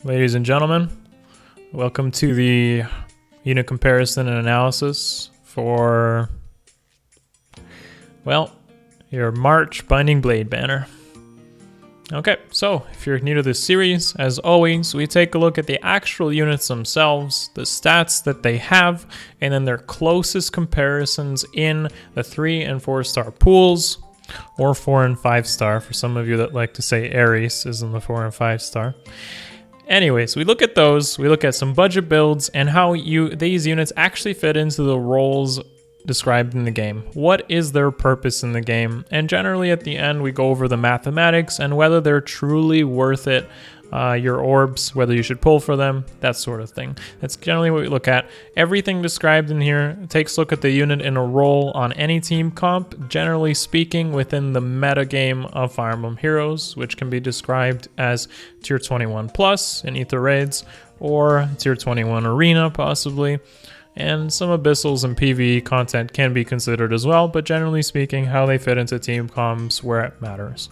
Ladies and gentlemen, welcome to the unit comparison and analysis for, well, your March Binding Blade banner. Okay, so if you're new to this series, as always, we take a look at the actual units themselves, the stats that they have, and then their closest comparisons in the 3 and 4 star pools, or 4 and 5 star for some of you that like to say Ares is in the 4 and 5 star. Anyways, we look at those, we look at some budget builds and how these units actually fit into the roles described in the game. What is their purpose in the game? And generally at the end, we go over the mathematics and whether they're truly worth it, your orbs, whether you should pull for them, that sort of thing. That's generally what we look at. Everything described in here takes a look at the unit in a role on any team comp, generally speaking within the meta game of Fire Emblem Heroes, which can be described as tier 21 plus in Ether Raids, or tier 21 Arena possibly. And some abyssals and PvE content can be considered as well, but generally speaking, how they fit into team comps where it matters.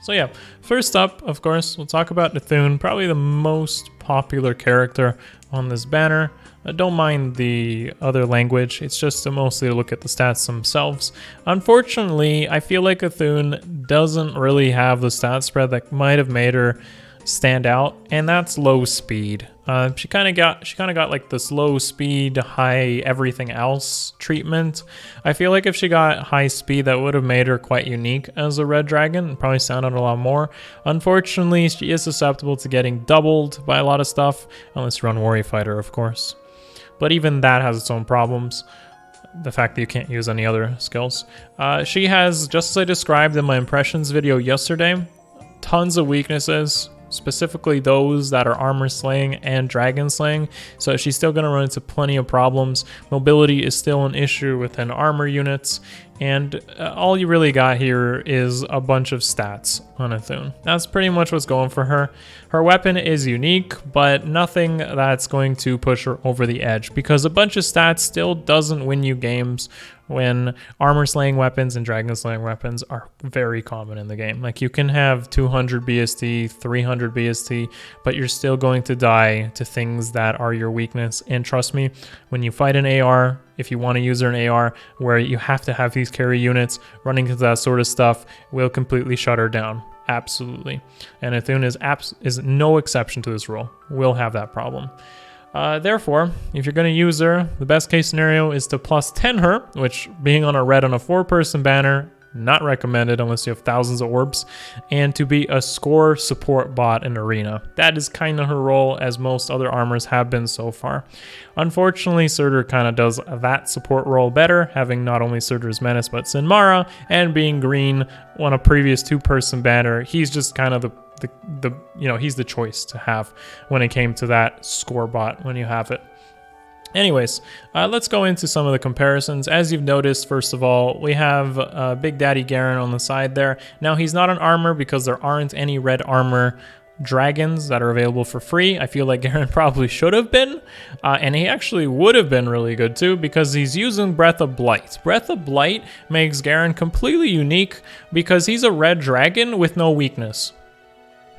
So yeah, first up, of course, we'll talk about Foon, probably the most popular character on this banner. Don't mind the other language, it's just to mostly look at the stats themselves. Unfortunately, I feel like Foon doesn't really have the stat spread that might have made her stand out, and that's low speed. She kind of got like this low speed, high everything else treatment. I feel like if she got high speed, that would have made her quite unique as a red dragon and probably sounded a lot more. Unfortunately, she is susceptible to getting doubled by a lot of stuff, unless you run Warrior Fighter, of course. But even that has its own problems. The fact that you can't use any other skills. She has, just as I described in my impressions video yesterday, tons of weaknesses. Specifically those that are armor slaying and dragon slaying, so she's still going to run into plenty of problems. Mobility is still an issue within armor units, and all you really got here is a bunch of stats on Foon. That's pretty much what's going for her. Her weapon is unique, but nothing that's going to push her over the edge, because a bunch of stats still doesn't win you games when armor slaying weapons and dragon slaying weapons are very common in the game. Like, you can have 200 BST, 300 BST, but you're still going to die to things that are your weakness. And trust me, when you fight an AR, if you want to use an AR where you have to have these carry units, running into that sort of stuff will completely shut her down. Absolutely. And Foon is no exception to this rule. Will have that problem. Therefore, if you're going to use her, the best case scenario is to plus 10 her, which being on a red on a 4-person banner, not recommended unless you have thousands of orbs, and to be a score support bot in Arena. That is kind of her role, as most other armors have been so far. Unfortunately, Surtur kind of does that support role better, having not only Surtur's Menace but Sinmara, and being green on a previous 2-person banner. He's just kind of he's the choice to have when it came to that score bot when you have it. Anyways, let's go into some of the comparisons. As you've noticed, first of all, we have Big Daddy Garen on the side there. Now, he's not an armor because there aren't any red armor dragons that are available for free. I feel like Garen probably should have been, and he actually would have been really good too, because he's using Breath of Blight. Breath of Blight makes Garen completely unique because he's a red dragon with no weakness.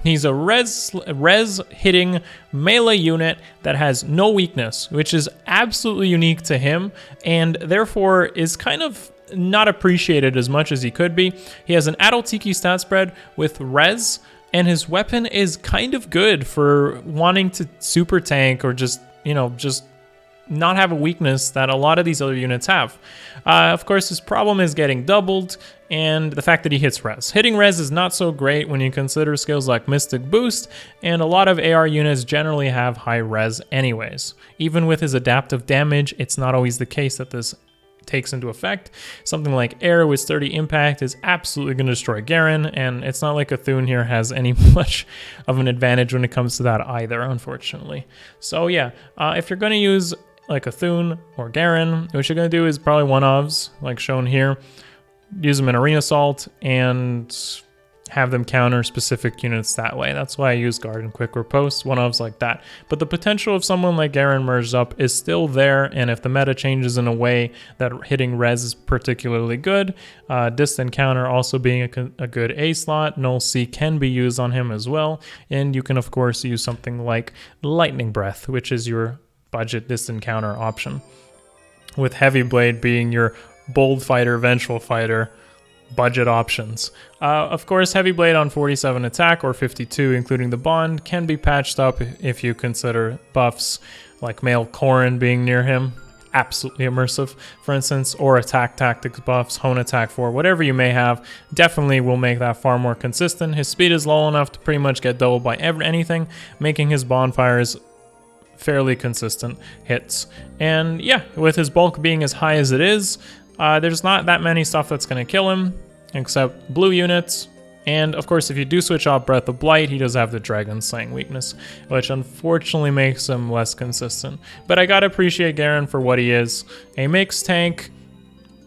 He's a res hitting melee unit that has no weakness, which is absolutely unique to him, and therefore is kind of not appreciated as much as he could be. He has an adult Tiki stat spread with res, and his weapon is kind of good for wanting to super tank or just not have a weakness that a lot of these other units have. Of course, his problem is getting doubled, and the fact that he hits res. Hitting res is not so great when you consider skills like Mystic Boost, and a lot of AR units generally have high res anyways. Even with his adaptive damage, it's not always the case that this takes into effect. Something like Air with sturdy impact is absolutely going to destroy Garen, and it's not like Foon here has any much of an advantage when it comes to that either, unfortunately. So yeah, if you're going to use like Foon or Garen, what you're going to do is probably one-ofs, like shown here. Use them in Arena Assault, and have them counter specific units that way. That's why I use guard and quick riposte, one-ofs like that. But the potential of someone like Garen merged up is still there, and if the meta changes in a way that hitting res is particularly good, distant counter also being a good A slot, Null C can be used on him as well, and you can of course use something like Lightning Breath, which is your budget distant counter option, with Heavy Blade being your bold fighter, vengeful fighter budget options. Of course, Heavy Blade on 47 attack or 52 including the bond can be patched up if you consider buffs like Male Corrin being near him, absolutely immersive for instance, or attack tactics buffs, hone attack 4, whatever you may have, definitely will make that far more consistent. His speed is low enough to pretty much get doubled by anything, making his bonfires fairly consistent hits. And yeah, with his bulk being as high as it is, there's not that many stuff that's going to kill him, except blue units. And of course, if you do switch out Breath of Blight, he does have the Dragon Slaying weakness, which unfortunately makes him less consistent. But I gotta appreciate Garen for what he is. A mixed tank,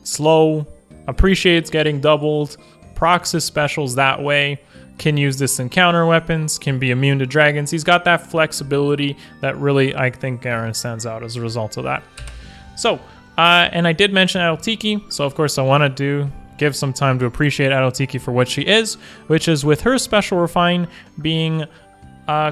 slow, appreciates getting doubled, procs his specials that way, can use distant counter weapons, can be immune to dragons. He's got that flexibility that really, I think Garen stands out as a result of that. So, and I did mention Idunn Tiki, so of course I want to give some time to appreciate Idunn Tiki for what she is, which is with her special refine being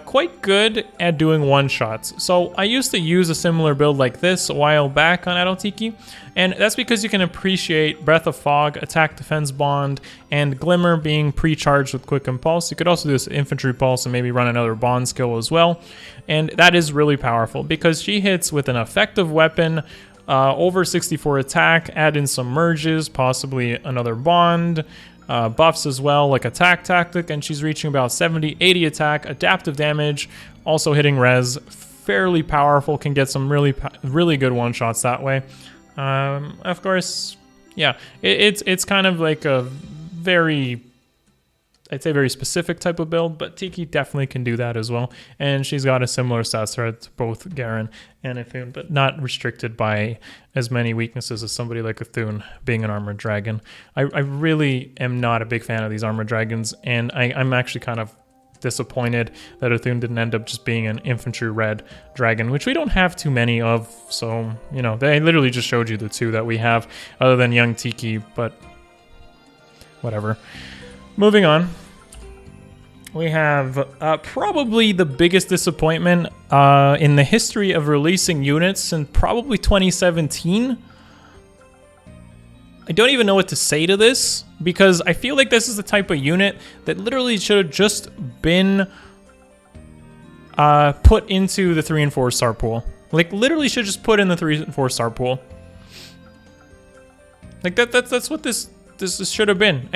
quite good at doing one-shots. So I used to use a similar build like this a while back on Idunn Tiki, and that's because you can appreciate Breath of Fog, Attack Defense Bond, and Glimmer being pre-charged with Quick Impulse. You could also do this Infantry Pulse and maybe run another Bond skill as well, and that is really powerful because she hits with an effective weapon, over 64 attack, add in some merges, possibly another bond, buffs as well, like attack tactic, and she's reaching about 70, 80 attack, adaptive damage, also hitting res, fairly powerful, can get some really good one-shots that way. Of course, yeah, it's kind of like a very, I'd say very specific type of build, but Tiki definitely can do that as well. And she's got a similar stat thread to both Garen and Foon, but not restricted by as many weaknesses as somebody like Foon being an armored dragon. I really am not a big fan of these armored dragons, and I'm actually kind of disappointed that Foon didn't end up just being an infantry red dragon, which we don't have too many of. So, you know, they literally just showed you the two that we have other than young Tiki, but whatever. Moving on, we have probably the biggest disappointment in the history of releasing units in probably 2017. I don't even know what to say to this because I feel like this is the type of unit that literally should have just been put into the 3 and 4 star pool. Like literally should just put in the 3 and 4 star pool. Like that's what this should have been.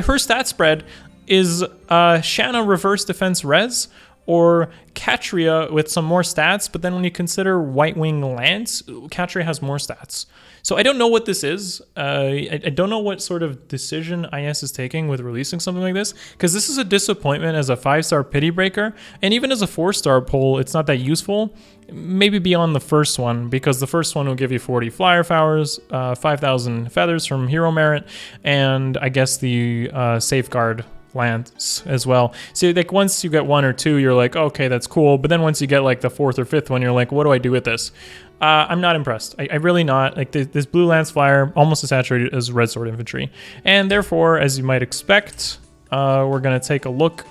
Her stat spread is Shanna reverse defense res or Catria with some more stats, but then when you consider White Wing Lance, Catria has more stats. So I don't know what this is. I don't know what sort of decision IS is taking with releasing something like this, because this is a disappointment as a 5-star pity breaker, and even as a 4-star pull, it's not that useful. Maybe beyond the first one, because the first one will give you 40 flyer flowers, 5,000 feathers from hero merit, and I guess the safeguard lance as well. So like once you get 1 or 2, you're like, okay, that's cool. But then once you get like the 4th or 5th one, you're like, what do I do with this? I'm not impressed. I really not. Like this blue lance flyer almost as saturated as red sword infantry, and therefore, as you might expect, we're gonna take a look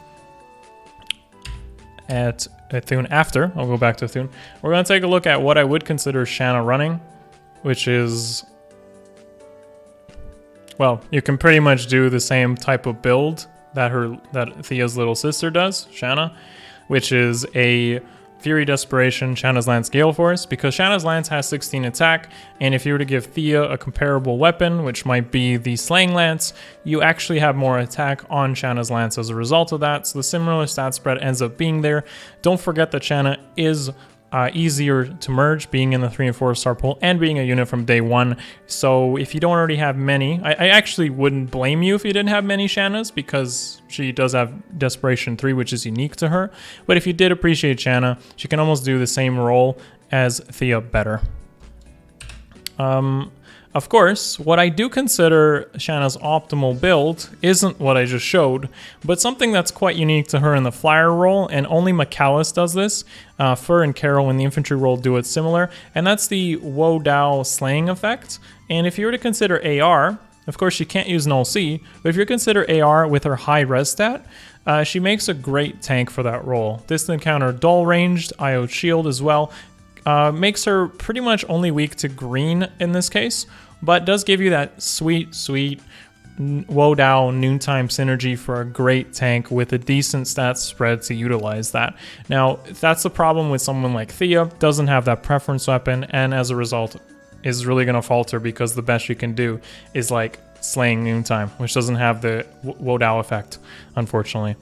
at Thune after. I'll go back to Thune. We're gonna take a look at what I would consider Shanna running, which is, well, you can pretty much do the same type of build that Thea's little sister does, Shanna, which is a Fury Desperation, Shanna's Lance, Gale Force, because Shanna's Lance has 16 attack, and if you were to give Thea a comparable weapon, which might be the Slaying Lance, you actually have more attack on Shanna's Lance as a result of that, so the similar stat spread ends up being there. Don't forget that Shanna is easier to merge, being in the 3 and 4 star pool and being a unit from day 1. So if you don't already have many, I actually wouldn't blame you if you didn't have many Shannas, because she does have Desperation 3, which is unique to her. But if you did appreciate Shanna, she can almost do the same role as Thea better. Of course, what I do consider Shanna's optimal build isn't what I just showed, but something that's quite unique to her in the flyer role, and only McAllis does this. Fur and Carol in the infantry role do it similar, and that's the Wo Dao slaying effect. And if you were to consider AR, of course you can't use Null C, but if you consider AR with her high res stat, she makes a great tank for that role. Distant counter dull ranged, IO shield as well. Makes her pretty much only weak to green in this case, but does give you that sweet Wo Dao noontime synergy for a great tank with a decent stat spread to utilize that. Now, that's the problem with someone like Thea, doesn't have that preference weapon, and as a result is really going to falter because the best you can do is like slaying noontime, which doesn't have the Wo Dao effect, unfortunately.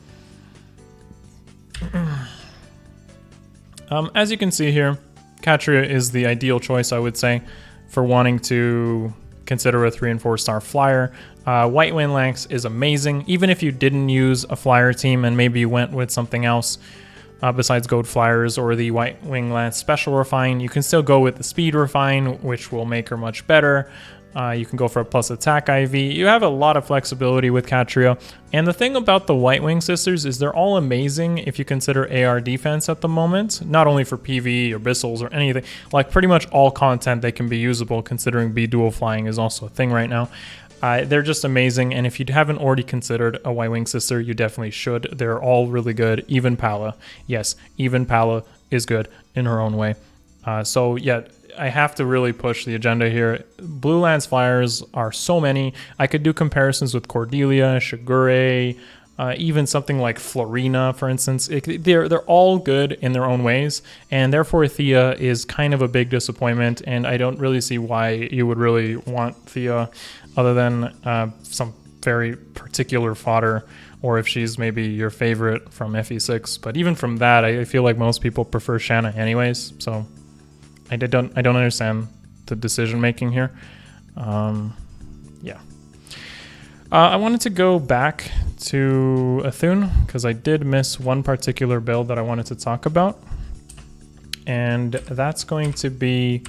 As you can see here, Katria is the ideal choice, I would say, for wanting to consider a 3 and 4 star flyer. White Wing Lance is amazing, even if you didn't use a flyer team and maybe you went with something else besides Gold Flyers or the White Wing Lance Special Refine. You can still go with the Speed Refine, which will make her much better. You can go for a plus attack IV. You have a lot of flexibility with Katria. And the thing about the White Wing Sisters is they're all amazing if you consider AR defense at the moment. Not only for PvE or Bissels or anything. Like pretty much all content they can be usable, considering B dual flying is also a thing right now. They're just amazing, and if you haven't already considered a White Wing Sister, you definitely should. They're all really good. Even Pala. Yes, even Pala is good in her own way. So yeah, I have to really push the agenda here. Blue Lance Flyers are so many. I could do comparisons with Cordelia, Shigure, even something like Florina, for instance. They're all good in their own ways, and therefore Thea is kind of a big disappointment, and I don't really see why you would really want Thea other than some very particular fodder, or if she's maybe your favorite from FE6. But even from that, I feel like most people prefer Shanna anyways, so I don't understand the decision making here. Yeah. I wanted to go back to Idunn because I did miss one particular build that I wanted to talk about, and that's going to be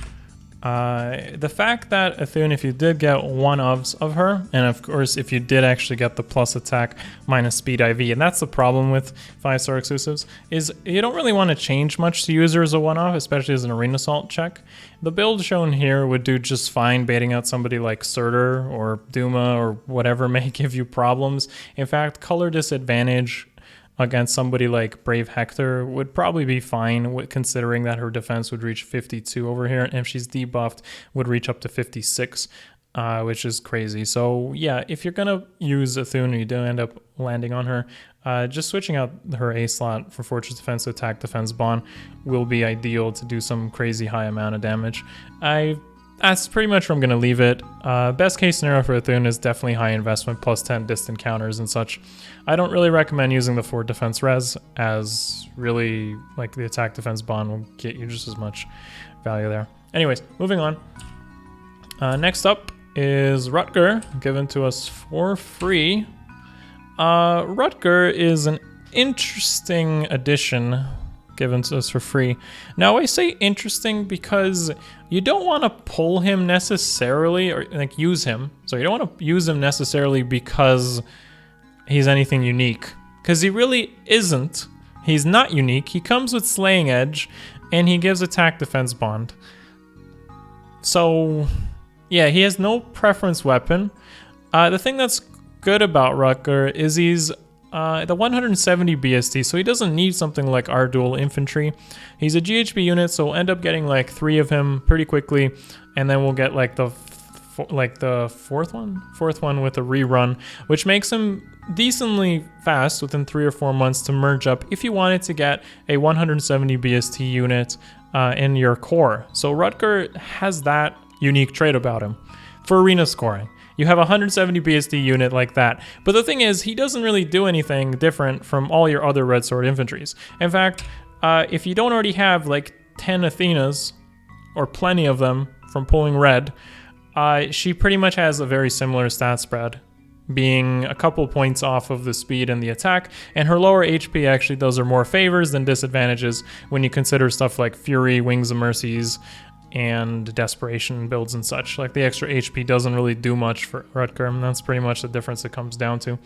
the fact that Idunn, if you did get one-ofs of her, and of course if you did actually get the plus attack minus speed IV, and that's the problem with 5-star exclusives, is you don't really want to change much to use her as a one-off, especially as an arena assault check. The build shown here would do just fine baiting out somebody like Surtur or Duma or whatever may give you problems. In fact, color disadvantage against somebody like Brave Hector would probably be fine, considering that her defense would reach 52 over here, and if she's debuffed would reach up to 56, which is crazy. So yeah, if you're gonna use Idunn and you do end up landing on her, just switching out her A slot for Fortress Defense to Attack Defense Bond will be ideal to do some crazy high amount of damage. That's pretty much where I'm going to leave it. Best case scenario for Idunn is definitely high investment, plus 10 distant counters and such. I don't really recommend using the 4 defense res, as really like the attack defense bond will get you just as much value there. Anyways, moving on. Next up is Rutger, given to us for free. Rutger is an interesting addition given to us for free. Now I say interesting because you don't want to pull him necessarily, or like use him. So you don't want to use him necessarily because he's anything unique, because he really isn't. He's not unique. He comes with Slaying Edge and he gives attack defense bond. So yeah, he has no preference weapon. The thing that's good about Rutger is he's the 170 BST, so he doesn't need something like our dual infantry. He's a GHB unit, so we'll end up getting like 3 of him pretty quickly, and then we'll get like the fourth one with a rerun, which makes him decently fast within 3 or 4 months to merge up if you wanted to get a 170 BST unit in your core. So Rutger has that unique trait about him for arena scoring. You have a 170 BSD unit like that. But the thing is, he doesn't really do anything different from all your other Red Sword infantries. In fact, if you don't already have like 10 Athenas, or plenty of them from pulling red, she pretty much has a very similar stat spread, being a couple points off of the speed and the attack, and her lower HP actually does her more favors than disadvantages when you consider stuff like Fury, Wings of Mercies, and desperation builds and such. Like the extra HP doesn't really do much for Rutger, and that's pretty much the difference it comes down to.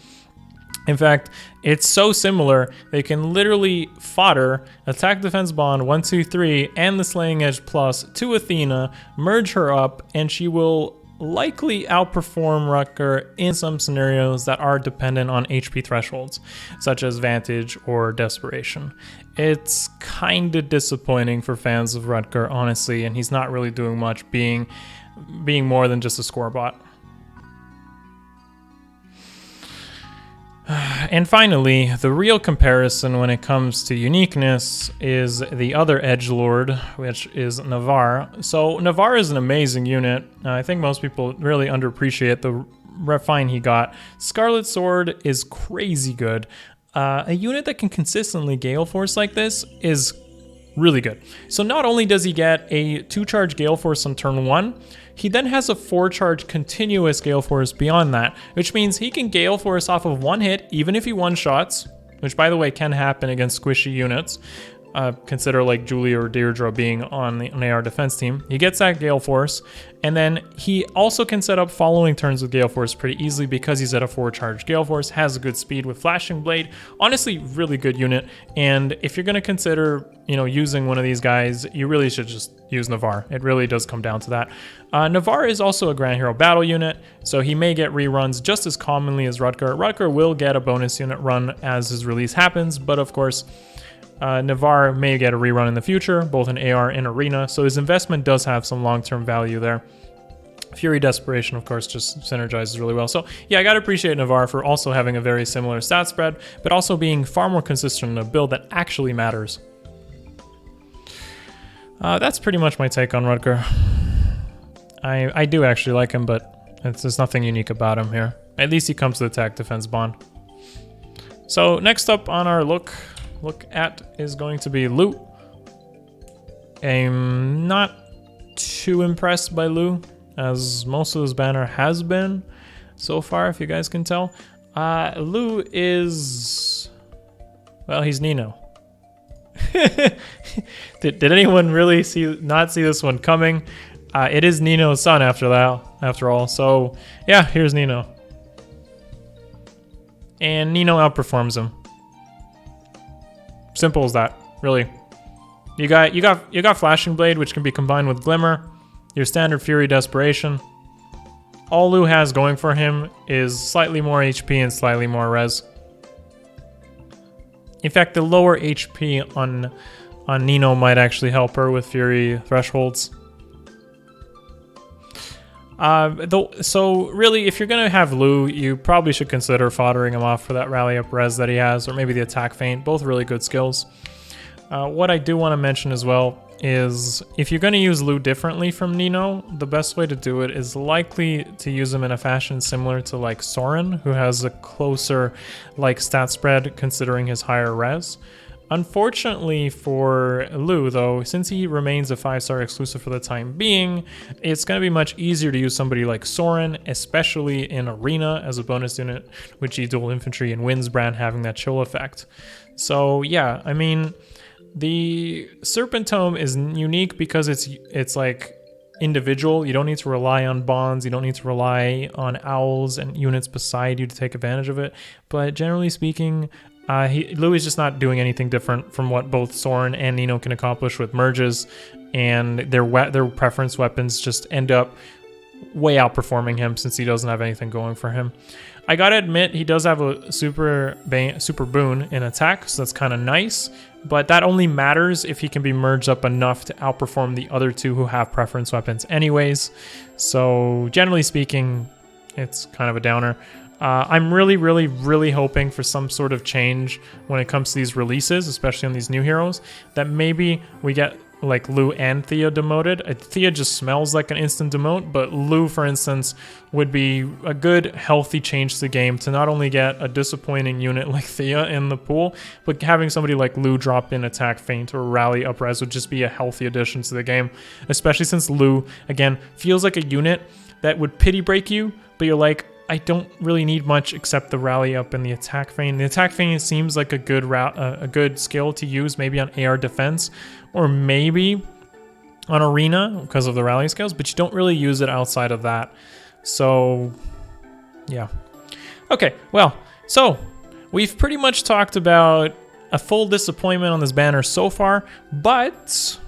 In fact, it's so similar, they can literally fodder, attack defense bond 1, 2, 3, and the slaying edge plus to Athena, merge her up, and she will likely outperform Rutger in some scenarios that are dependent on HP thresholds, such as Vantage or Desperation. It's kind of disappointing for fans of Rutger, honestly, and he's not really doing much, being more than just a score bot. And finally, the real comparison when it comes to uniqueness is the other edgelord, which is Navarre. So Navarre is an amazing unit. I think most people really underappreciate the refine he got. Scarlet Sword is crazy good. A unit that can consistently Gale Force like this is really good. So not only does he get a 2-charge Gale Force on turn 1, he then has a 4-charge continuous Gale Force beyond that, which means he can Gale Force off of 1 hit, even if he one-shots, which by the way can happen against squishy units. Consider like Julia or Deirdre being on an AR defense team. He gets that Gale Force, and then he also can set up following turns with Gale Force pretty easily because he's at a 4-charge Gale Force, has a good speed with Flashing Blade. Honestly, really good unit, and if you're going to consider, using one of these guys, you really should just use Navarre. It really does come down to that. Navarre is also a Grand Hero Battle unit, so he may get reruns just as commonly as Rutger. Rutger will get a bonus unit run as his release happens, but of course, Navarre may get a rerun in the future, both in AR and Arena, so his investment does have some long-term value there. Fury Desperation, of course, just synergizes really well. So yeah, I gotta appreciate Navarre for also having a very similar stat spread, but also being far more consistent in a build that actually matters. That's pretty much my take on Rutger. I do actually like him, but there's nothing unique about him here. At least he comes to attack defense bond. So next up on our look at is going to be Lugh. I'm not too impressed by Lugh, as most of this banner has been so far, if you guys can tell. Lugh is, well, he's Nino. Did anyone really not see this one coming? It is Nino's son after all. So yeah, here's Nino. And Nino outperforms him. Simple as that, really. You got Flashing Blade, which can be combined with Glimmer, your standard Fury Desperation. All Lugh has going for him is slightly more HP and slightly more res. In fact, the lower HP on Nino might actually help her with Fury thresholds. So really, if you're gonna have Lugh, you probably should consider foddering him off for that rally up res that he has, or maybe the attack feint. Both really good skills. What I do want to mention as well is if you're gonna use Lugh differently from Nino, the best way to do it is likely to use him in a fashion similar to like Soren, who has a closer like stat spread considering his higher res. Unfortunately for Lugh, though, since he remains a 5-star exclusive for the time being, it's going to be much easier to use somebody like Soren, especially in Arena as a bonus unit with G-Dual Infantry and Windsbrand having that chill effect. So yeah, I mean, the Serpent Tome is unique because it's like individual. You don't need to rely on bonds, you don't need to rely on owls and units beside you to take advantage of it, but generally speaking, Lugh is just not doing anything different from what both Soren and Nino can accomplish with merges, and their preference weapons just end up way outperforming him since he doesn't have anything going for him. I gotta admit, he does have a super boon in attack, so that's kind of nice, but that only matters if he can be merged up enough to outperform the other two who have preference weapons anyways. So generally speaking, it's kind of a downer. I'm really hoping for some sort of change when it comes to these releases, especially on these new heroes, that maybe we get like Lugh and Thea demoted. Thea just smells like an instant demote, but Lugh, for instance, would be a good, healthy change to the game to not only get a disappointing unit like Thea in the pool, but having somebody like Lugh drop in attack feint or rally up res would just be a healthy addition to the game, especially since Lugh, again, feels like a unit that would pity break you, but you're like, I don't really need much except the rally up and the attack feint. The attack feint seems like a good skill to use maybe on AR defense, or maybe on Arena because of the rally skills, but you don't really use it outside of that. So, yeah. Okay, well, so we've pretty much talked about a full disappointment on this banner so far, but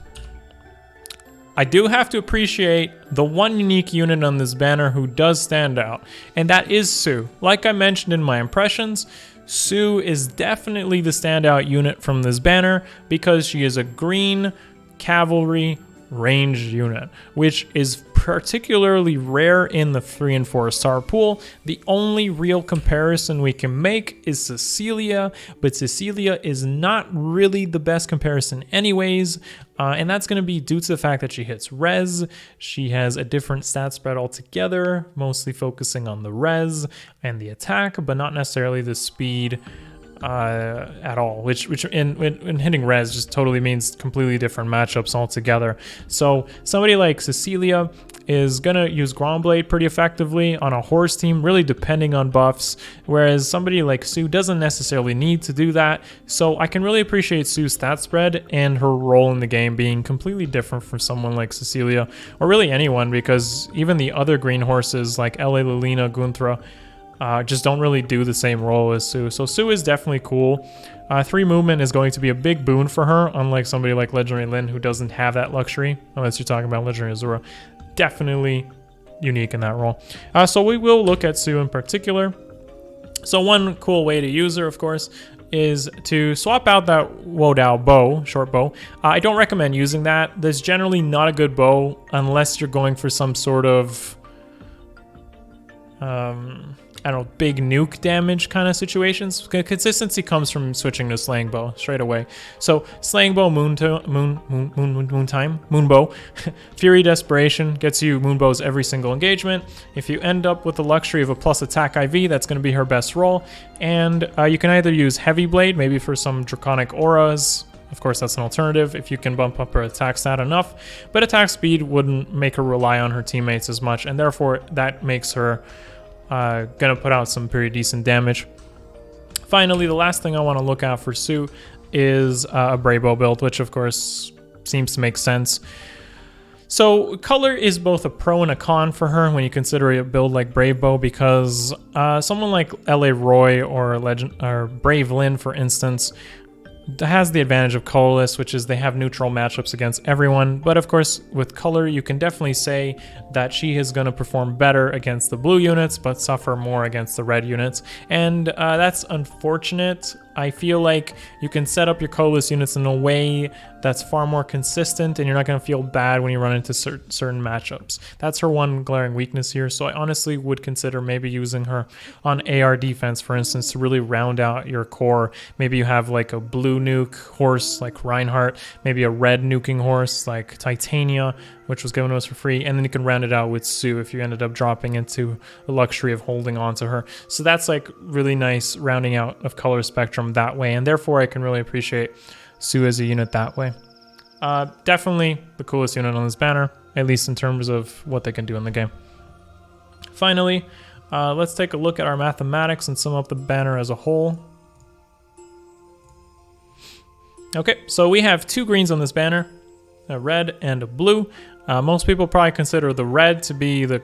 I do have to appreciate the one unique unit on this banner who does stand out, and that is Sue. Like I mentioned in my impressions, Sue is definitely the standout unit from this banner because she is a green cavalry range unit, which is particularly rare in the 3 and 4 star pool. The only real comparison we can make is Cecilia, but Cecilia is not really the best comparison anyways, and that's going to be due to the fact that she hits res. She has a different stat spread altogether, mostly focusing on the res and the attack, but not necessarily the speed at all, which in hitting res just totally means completely different matchups altogether. So somebody like Cecilia is gonna use Ground Blade pretty effectively on a horse team, really depending on buffs, whereas somebody like Sue doesn't necessarily need to do that. So I can really appreciate Sue's stat spread and her role in the game being completely different from someone like Cecilia, or really anyone, because even the other green horses like LA Lilina, Gunthra, just don't really do the same role as Sue. So Sue is definitely cool. 3 movement is going to be a big boon for her, unlike somebody like Legendary Lyn who doesn't have that luxury, unless you're talking about Legendary Azura. Definitely unique in that role. So we will look at Sue in particular. So one cool way to use her, of course, is to swap out that Wodao bow, short bow. I don't recommend using that. That's generally not a good bow unless you're going for some sort of I don't know, big nuke damage kind of situations. Consistency comes from switching to Slaying Bow straight away. So Slaying Bow, Moon Bow, Fury Desperation gets you Moon Bows every single engagement. If you end up with the luxury of a plus attack IV, that's going to be her best roll. And you can either use Heavy Blade, maybe for some Draconic Auras. Of course, that's an alternative if you can bump up her attack stat enough, but attack speed wouldn't make her rely on her teammates as much, and therefore that makes her gonna put out some pretty decent damage. Finally, the last thing I want to look at for Sue is a Brave Bow build, which of course seems to make sense. So color is both a pro and a con for her when you consider a build like Brave Bow, because someone like LA Roy or Brave Lyn, for instance, has the advantage of colorless, which is they have neutral matchups against everyone. But of course, with color, you can definitely say that she is going to perform better against the blue units, but suffer more against the red units. And that's unfortunate. I feel like you can set up your colorless units in a way that's far more consistent, and you're not going to feel bad when you run into certain matchups. That's her one glaring weakness here, so I honestly would consider maybe using her on AR defense, for instance, to really round out your core. Maybe you have like a blue nuke horse like Reinhardt, maybe a red nuking horse like Titania, which was given to us for free, and then you can round it out with Sue if you ended up dropping into the luxury of holding on to her. So that's like really nice rounding out of color spectrum that way, and therefore I can really appreciate Sue as a unit that way. Definitely the coolest unit on this banner, at least in terms of what they can do in the game. Finally, let's take a look at our mathematics and sum up the banner as a whole. Okay, so we have 2 greens on this banner, a red and a blue. Most people probably consider the red to be the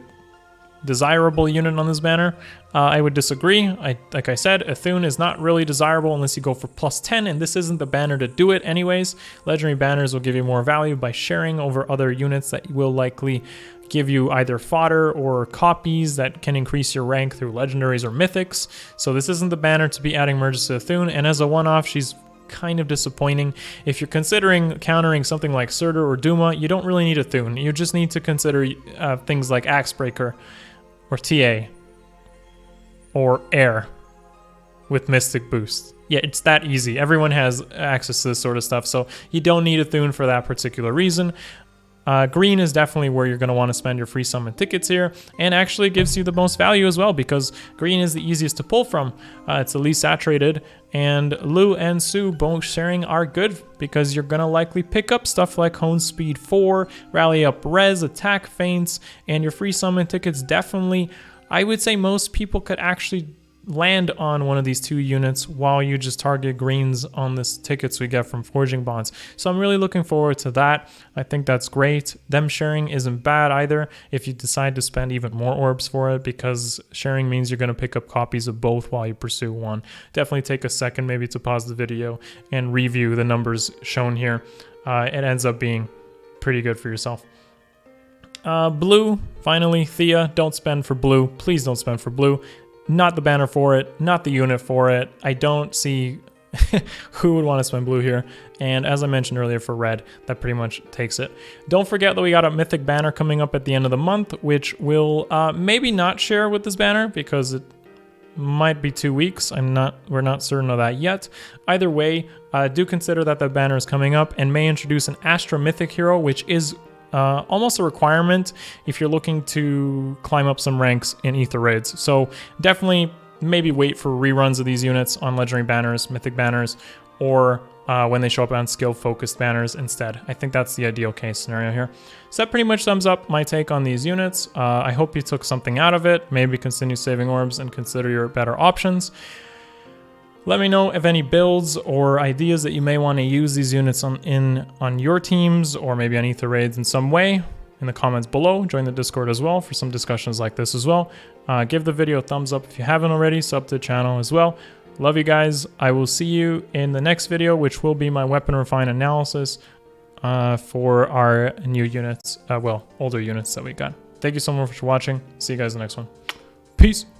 desirable unit on this banner. I would disagree. Like I said, Thun is not really desirable unless you go for +10, and this isn't the banner to do it anyways. Legendary banners will give you more value by sharing over other units that will likely give you either fodder or copies that can increase your rank through legendaries or mythics. So this isn't the banner to be adding merges to Thun, and as a one-off, she's kind of disappointing. If you're considering countering something like Surtur or Duma, you don't really need a Thun. You just need to consider things like Axebreaker or TA or Air with Mystic Boost. Yeah, it's that easy. Everyone has access to this sort of stuff, so you don't need a Thun for that particular reason. Green is definitely where you're going to want to spend your free summon tickets here, and actually gives you the most value as well, because green is the easiest to pull from. It's the least saturated, and Lugh and Sue both sharing are good because you're going to likely pick up stuff like Hone Speed 4, Rally Up Res, Attack Feints, and your free summon tickets definitely, I would say most people could actually land on one of these 2 units while you just target greens on this tickets we get from forging bonds. So I'm really looking forward to that. I think that's great. Them sharing isn't bad either if you decide to spend even more orbs for it, because sharing means you're going to pick up copies of both while you pursue one. Definitely take a second maybe to pause the video and review the numbers shown here. It ends up being pretty good for yourself. Blue, finally, Thea, don't spend for blue. Please don't spend for blue. Not the banner for it, not the unit for it. I don't see who would want to spend blue here. And as I mentioned earlier for red, that pretty much takes it. Don't forget that we got a mythic banner coming up at the end of the month, which we'll maybe not share with this banner because it might be 2 weeks. We're not certain of that yet. Either way, do consider that the banner is coming up and may introduce an Astra mythic hero, which is almost a requirement if you're looking to climb up some ranks in Ether raids. So definitely maybe wait for reruns of these units on legendary banners, mythic banners, or when they show up on skill focused banners instead. I think that's the ideal case scenario here. So that pretty much sums up my take on these units. I hope you took something out of it. Maybe continue saving orbs and consider your better options. Let me know of any builds or ideas that you may want to use these units on your teams, or maybe on Ether raids in some way, in the comments below. Join the Discord as well for some discussions like this as well. Give the video a thumbs up if you haven't already, sub to the channel as well. Love you guys. I will see you in the next video, which will be my weapon refine analysis for our new units, well, older units that we got. Thank you so much for watching. See you guys in the next one. Peace.